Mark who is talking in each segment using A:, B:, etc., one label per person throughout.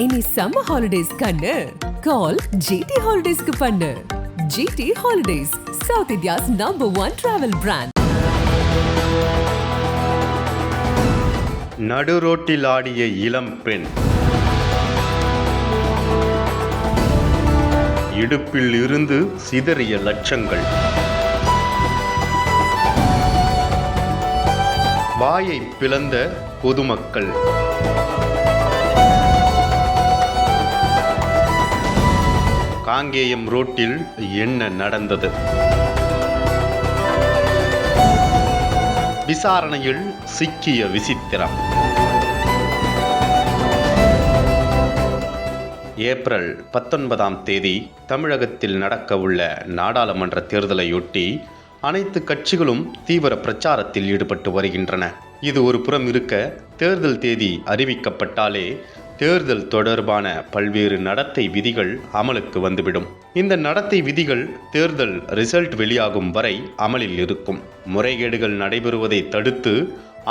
A: இனி summer holidays கண்ணு கால் GT ஹாலிடேஸ்க்கு பண்ணு. GT holidays, south India's #1 travel brand.
B: நடுரோட்டில் ஆடிய இளம் பெண், இடுப்பில் இருந்து சிதறிய லட்சங்கள், வாயை பிளந்த பொதுமக்கள். காங்கேயம் ரோட்டில் என்ன நடந்தது? விசாரணையில் சிக்கிய விசித்திரம். ஏப்ரல் 19ஆம் தேதி தமிழகத்தில் நடக்கவுள்ள நாடாளுமன்ற தேர்தலையொட்டி அனைத்து கட்சிகளும் தீவிர பிரச்சாரத்தில் ஈடுபட்டு வருகின்றன. இது ஒரு புறம் இருக்க, தேர்தல் தேதி அறிவிக்கப்பட்டாலே தேர்தல் தொடர்பான பல்வேறு நடத்தை விதிகள் அமலுக்கு வந்துவிடும். இந்த நடத்தை விதிகள் தேர்தல் ரிசல்ட் வெளியாகும் வரை அமலில் இருக்கும். முறைகேடுகள் நடைபெறுவதை தடுத்து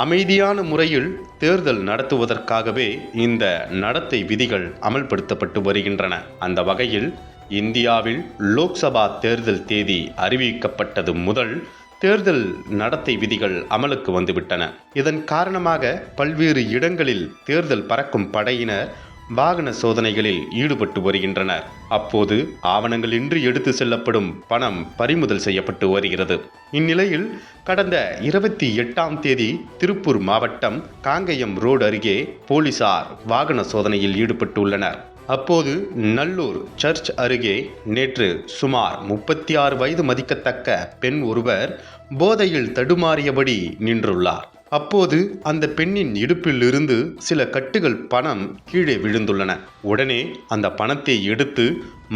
B: அமைதியான முறையில் தேர்தல் நடத்துவதற்காகவே இந்த நடத்தை விதிகள் அமல்படுத்தப்பட்டு வருகின்றன. அந்த வகையில் இந்தியாவில் லோக்சபா தேர்தல் தேதி அறிவிக்கப்பட்டது முதல் தேர்தல் நடத்தை விதிகள் அமலுக்கு வந்துவிட்டன. இதன் காரணமாக பல்வேறு இடங்களில் தேர்தல் பறக்கும் படையினர் வாகன சோதனைகளில் ஈடுபட்டு வருகின்றனர். அப்போது ஆவணங்களின்றி எடுத்து செல்லப்படும் பணம் பறிமுதல் செய்யப்பட்டு வருகிறது. இந்நிலையில் கடந்த 28ஆம் தேதி திருப்பூர் மாவட்டம் காங்கேயம் ரோடு அருகே போலீசார் வாகன சோதனையில் ஈடுபட்டுள்ளனர். அப்போது நல்லூர் சர்ச் அருகே நேற்று சுமார் 36 வயது மதிக்கத்தக்க பெண் ஒருவர் போதையில் தடுமாறியபடி நின்றுள்ளார். அப்போது அந்த பெண்ணின் இடுப்பில் இருந்து சில கட்டுகள் பணம் கீழே விழுந்துள்ளன. உடனே அந்த பணத்தை எடுத்து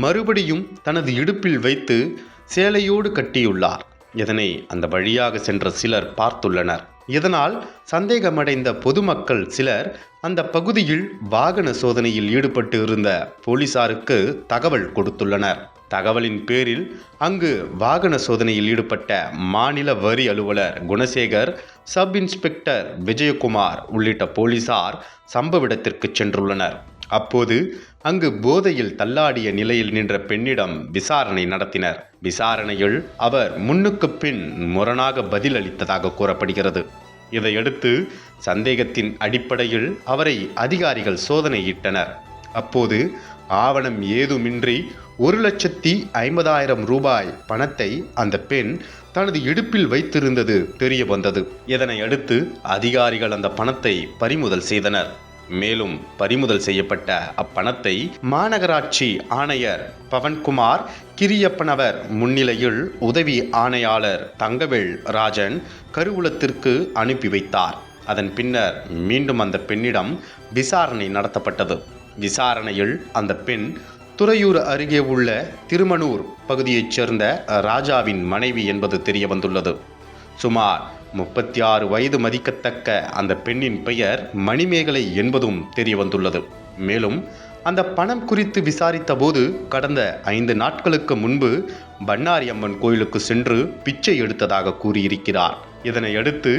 B: மறுபடியும் தனது இடுப்பில் வைத்து சேலையோடு கட்டியுள்ளார். இதனை அந்த வழியாக சென்ற சிலர் பார்த்துள்ளனர். இதனால் சந்தேகமடைந்த பொதுமக்கள் சிலர் அந்த பகுதியில் வாகன சோதனையில் ஈடுபட்டு இருந்த போலீசாருக்கு தகவல் கொடுத்துள்ளனர். தகவலின் பேரில் அங்கு வாகன சோதனையில் ஈடுபட்ட மாநில வரி அலுவலர் குணசேகர், சப் இன்ஸ்பெக்டர் விஜயகுமார் உள்ளிட்ட போலீசார் சம்பவ இடத்திற்கு சென்றுள்ளனர். அப்போது அங்கு போதையில் தள்ளாடிய நிலையில் நின்ற பெண்ணிடம் விசாரணை நடத்தினர். விசாரணையில் அவர் முன்னுக்கு பின் முரணாக பதில் அளித்ததாக கூறப்படுகிறது. இதையடுத்து சந்தேகத்தின் அடிப்படையில் அவரை அதிகாரிகள் சோதனையிட்டனர். அப்போது ஆவணம் ஏதுமின்றி 1,50,000 ரூபாய் பணத்தை அந்த பெண் தனது இடுப்பில் வைத்திருந்தது தெரிய வந்தது. இதனை அடுத்து அதிகாரிகள் அந்த பணத்தை பறிமுதல் செய்தனர். மேலும் பறிமுதல் செய்யப்பட்ட அப்பணத்தை மாநகராட்சி ஆணையர் பவன்குமார் கிரியப்பனவர் முன்னிலையில் உதவி ஆணையாளர் தங்கவேல் ராஜன் கருவூலத்திற்கு அனுப்பி வைத்தார். அதன் பின்னர் மீண்டும் அந்த பெண்ணிடம் விசாரணை நடத்தப்பட்டது. விசாரணையில் அந்த பெண் துறையூர் அருகே உள்ள திருமணூர் பகுதியைச் சேர்ந்த ராஜாவின் மனைவி என்பது தெரிய வந்துள்ளது. சுமார் 36 வயது மதிக்கத்தக்க அந்த பெண்ணின் பெயர் மணிமேகலை என்பதும் தெரிய வந்துள்ளது. மேலும் அந்த பணம் குறித்து விசாரித்த போது கடந்த 5 நாட்களுக்கு முன்பு பண்ணாரி அம்மன் கோயிலுக்கு சென்று பிச்சை எடுத்ததாக கூறியிருக்கிறார். இதனையடுத்து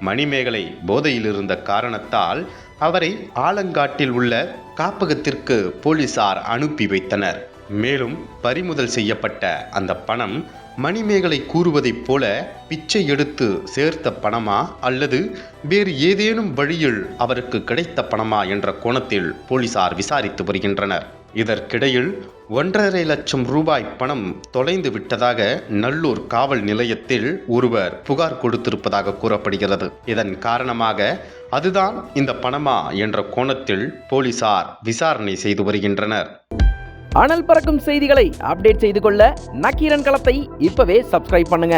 B: மணிமேகலை போதையில் இருந்த காரணத்தால் அவரை ஆலங்காட்டில் உள்ள காப்பகத்திற்கு போலீசார் அனுப்பி வைத்தனர். மேலும் பறிமுதல் செய்யப்பட்ட அந்த பணம் மணிமேகலை கூறுவதைப் போல பிச்சை எடுத்து சேர்த்த பணமா அல்லது வேறு ஏதேனும் வழியில் அவருக்கு கிடைத்த பணமா என்ற கோணத்தில் போலீசார் விசாரித்து வருகின்றனர். இதற்கிடையில் 1,50,000 லட்சம் ரூபாய் பணம் தொலைந்து விட்டதாக நல்லூர் காவல் நிலையத்தில் ஒருவர் புகார் கொடுத்திருப்பதாக கூறப்படுகிறது. இதன் காரணமாக அதுதான் இந்த பணமா என்ற கோணத்தில் போலீசார் விசாரணை செய்து வருகின்றனர்.
C: அனல் பறக்கும் செய்திகளை அப்டேட் செய்து கொள்ள நக்கீரன் களத்தை இப்பவே சப்ஸ்கிரைப் பண்ணுங்க.